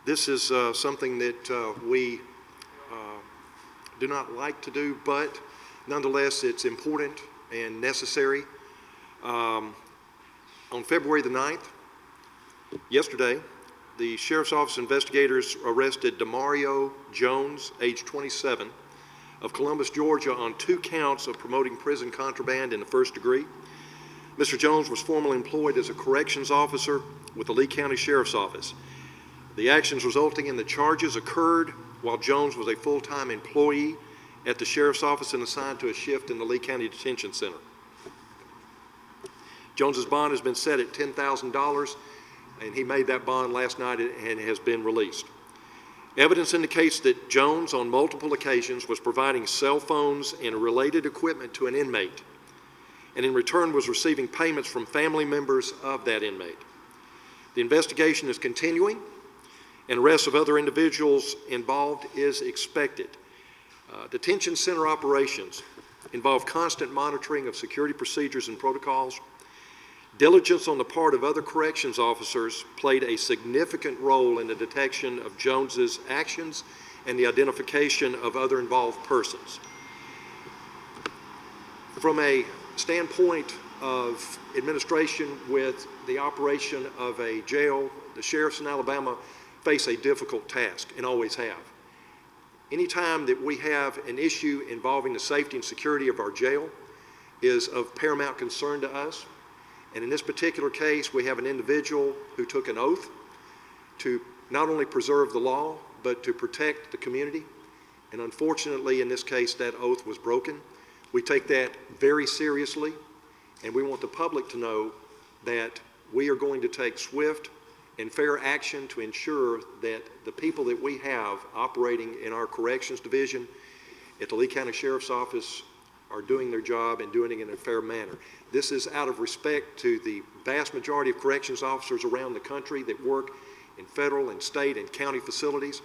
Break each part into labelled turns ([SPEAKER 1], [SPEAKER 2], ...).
[SPEAKER 1] This is something that we do not like to do, but nonetheless it's important and necessary. On February the 9th, yesterday, the Sheriff's Office investigators arrested Demario Jones, age 27, of Columbus, Georgia, on 2 counts of promoting prison contraband in the first degree. Mr. Jones was formerly employed as a corrections officer with the Lee County Sheriff's Office. The actions resulting in the charges occurred while Jones was a full-time employee at the Sheriff's Office and assigned to a shift in the Lee County Detention Center. Jones's bond has been set at $10,000, and he made that bond last night and has been released. Evidence indicates that Jones, on multiple occasions, was providing cell phones and related equipment to an inmate, and in return was receiving payments from family members of that inmate. The investigation is continuing, and arrest of other individuals involved is expected. Detention center operations involve constant monitoring of security procedures and protocols. Diligence on the part of other corrections officers played a significant role in the detection of Jones's actions and the identification of other involved persons. From a standpoint of administration with the operation of a jail, the sheriffs in Alabama face a difficult task and always have. Anytime that we have an issue involving the safety and security of our jail is of paramount concern to us. And in this particular case, we have an individual who took an oath to not only preserve the law, but to protect the community. And unfortunately, in this case, that oath was broken. We take that very seriously, and we want the public to know that we are going to take swift and fair action to ensure that the people that we have operating in our corrections division at the Lee County Sheriff's Office are doing their job and doing it in a fair manner. This is out of respect to the vast majority of corrections officers around the country that work in federal and state and county facilities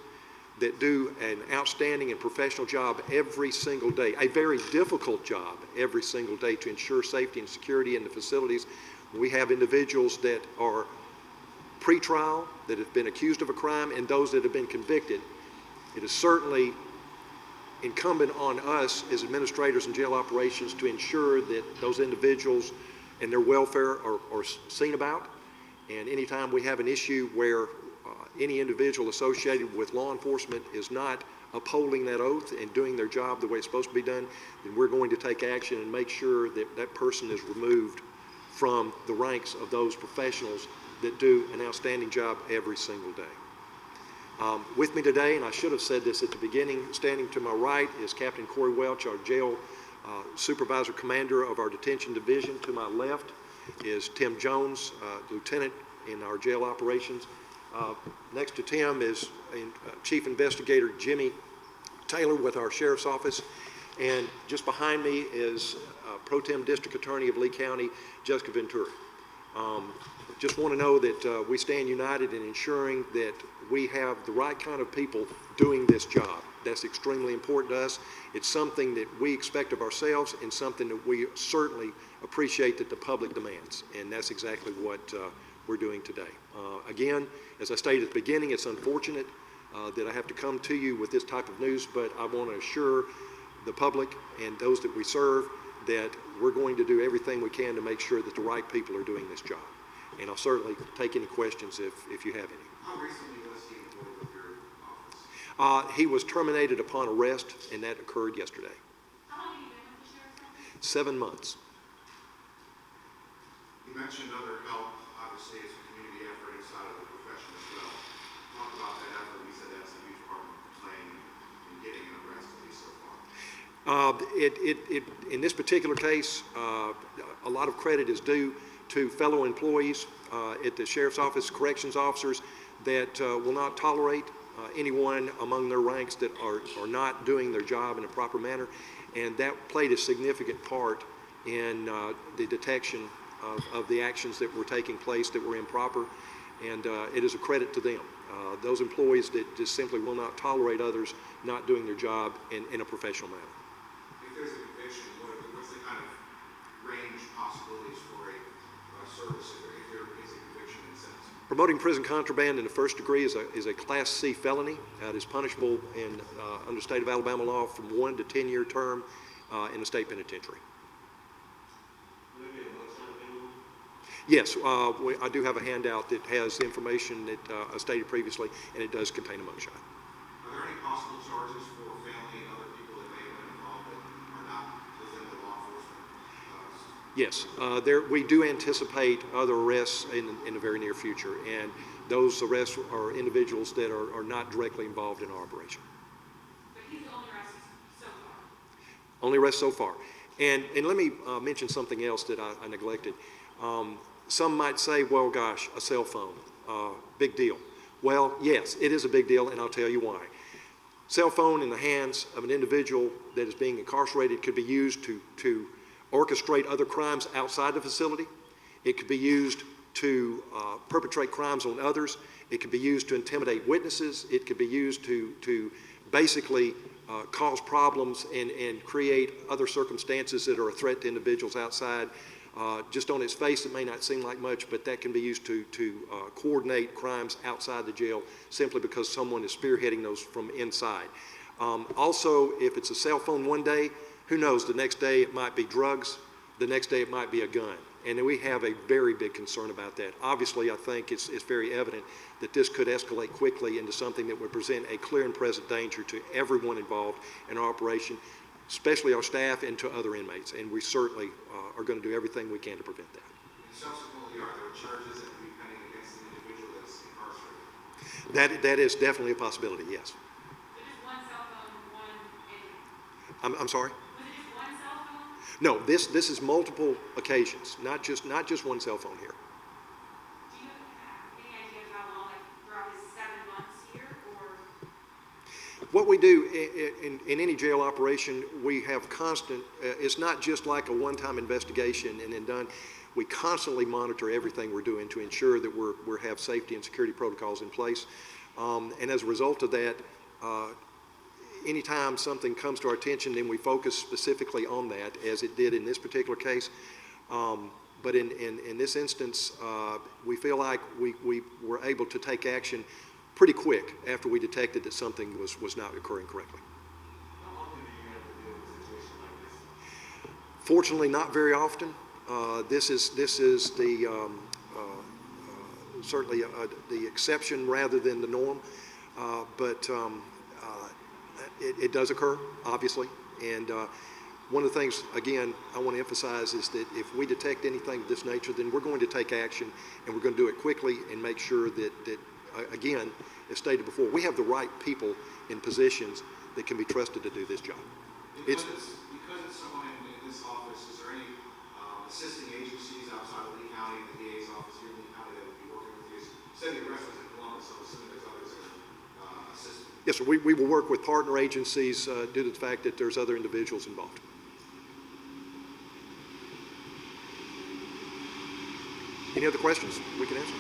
[SPEAKER 1] that do an outstanding and professional job every single day, a very difficult job every single day to ensure safety and security in the facilities. We have individuals that are pre-trial, that have been accused of a crime, and those that have been convicted. It is certainly incumbent on us as administrators in jail operations to ensure that those individuals and their welfare are seen about. And anytime we have an issue where any individual associated with law enforcement is not upholding that oath and doing their job the way it's supposed to be done, then we're going to take action and make sure that that person is removed from the ranks of those professionals that do an outstanding job every single day. With me today, and I should have said this at the beginning, standing to my right is Captain Corey Welch, our jail supervisor commander of our detention division. To my left is Tim Jones, lieutenant in our jail operations. Next to Tim is Chief Investigator Jimmy Taylor with our Sheriff's Office. And just behind me is Pro Tem District Attorney of Lee County, Jessica Ventura. Just want to know that we stand united in ensuring that we have the right kind of people doing this job. That's extremely important to us. It's something that we expect of ourselves and something that we certainly appreciate that the public demands. And that's exactly what we're doing today. Again, as I stated at the beginning, it's unfortunate that I have to come to you with this type of news, but I want to assure the public and those that we serve that we're going to do everything we can to make sure that the right people are doing this job. And I'll certainly take any questions if you have any.
[SPEAKER 2] How recently was he employed with your office?
[SPEAKER 1] He was terminated upon arrest, and that occurred yesterday.
[SPEAKER 3] How long have you been with the Sheriff's Office?
[SPEAKER 1] 7 months.
[SPEAKER 2] You mentioned other help, obviously, it's a community effort inside of the profession as well. Talk about that effort. You said that's a huge part of playing and getting an arrest, at least so far.
[SPEAKER 1] In this particular case, a lot of credit is due to fellow employees at the Sheriff's Office, corrections officers that will not tolerate anyone among their ranks that are not doing their job in a proper manner. And that played a significant part in the detection of the actions that were taking place that were improper. And it is a credit to them. Those employees that just simply will not tolerate others not doing their job in a professional manner.
[SPEAKER 2] If there's a conviction, what's the kind of range possibilities for a service if there is a conviction and sentence?
[SPEAKER 1] Promoting prison contraband in the first degree is a Class C felony. It is punishable under state of Alabama law from 1 to 10-year term in the state penitentiary. Yes, I do have a handout that has the information that I stated previously, and it does contain a mugshot.
[SPEAKER 2] Are there any possible charges for family and other people that may have been involved that are not within the law enforcement?
[SPEAKER 1] Yes, we do anticipate other arrests in the very near future, and those arrests are individuals that are not directly involved in our operation.
[SPEAKER 3] But he's the only arrest so far.
[SPEAKER 1] Only arrest so far. And let me mention something else that I neglected. Some might say, well, gosh, a cell phone, big deal. Well, yes, it is a big deal, and I'll tell you why. Cell phone in the hands of an individual that is being incarcerated could be used to orchestrate other crimes outside the facility. It could be used to perpetrate crimes on others. It could be used to intimidate witnesses. It could be used to basically cause problems and create other circumstances that are a threat to individuals outside. Just on its face, it may not seem like much, but that can be used to coordinate crimes outside the jail simply because someone is spearheading those from inside. Also, if it's a cell phone one day, who knows, the next day it might be drugs, the next day it might be a gun. And we have a very big concern about that. Obviously, I think it's very evident that this could escalate quickly into something that would present a clear and present danger to everyone involved in our operation, especially our staff and to other inmates. And we certainly are going to do everything we can to prevent that.
[SPEAKER 2] And subsequently, are there charges that could be pending against the individual that's incarcerated?
[SPEAKER 1] That is definitely a possibility, yes.
[SPEAKER 3] So just one cell phone, one inmate.
[SPEAKER 1] I'm sorry?
[SPEAKER 3] Was it just one cell phone?
[SPEAKER 1] No, this is multiple occasions, not just one cell phone here.
[SPEAKER 3] Do you have any idea of how long, like throughout his 7 months here, or?
[SPEAKER 1] What we do in any jail operation, we have constant, it's not just like a one-time investigation and then done. We constantly monitor everything we're doing to ensure that we have safety and security protocols in place. And as a result of that, anytime something comes to our attention, then we focus specifically on that, as it did in this particular case. But in this instance, we feel like we were able to take action pretty quick after we detected that something was not occurring correctly.
[SPEAKER 2] How often do you have to deal with a situation like this?
[SPEAKER 1] Fortunately, not very often. This is the certainly the exception rather than the norm, but it does occur, obviously. And one of the things, again, I want to emphasize is that if we detect anything of this nature, then we're going to take action, and we're going to do it quickly and make sure that again, as stated before, we have the right people in positions that can be trusted to do this job.
[SPEAKER 2] Because it's someone in this office, is there any assisting agencies outside of Lee County and the DA's office here in Lee County that would be working with you? You said the arrest was in Columbus, so I'm assuming there's others that are assisting.
[SPEAKER 1] Yes, sir. We will work with partner agencies due to the fact that there's other individuals involved. Any other questions we can answer?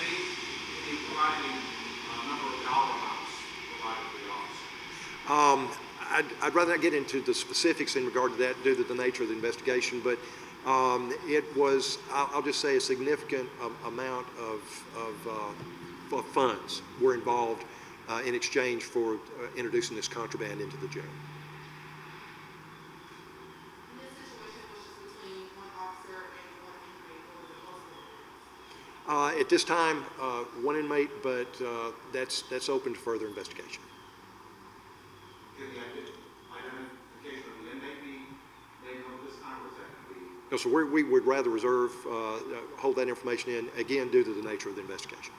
[SPEAKER 2] Any providing number of dollar amounts provided for the officer?
[SPEAKER 1] I'd rather not get into the specifics in regard to that due to the nature of the investigation, but it was, I'll just say, a significant amount of funds were involved in exchange for introducing this contraband into the jail.
[SPEAKER 4] In this situation, was just between one officer and one inmate, or was it multiple?
[SPEAKER 1] At this time, one inmate, but that's open to further investigation.
[SPEAKER 2] Can the identification of the inmate be made known this time, or is that going to be?
[SPEAKER 1] No, so we would rather reserve, hold that information in, again, due to the nature of the investigation.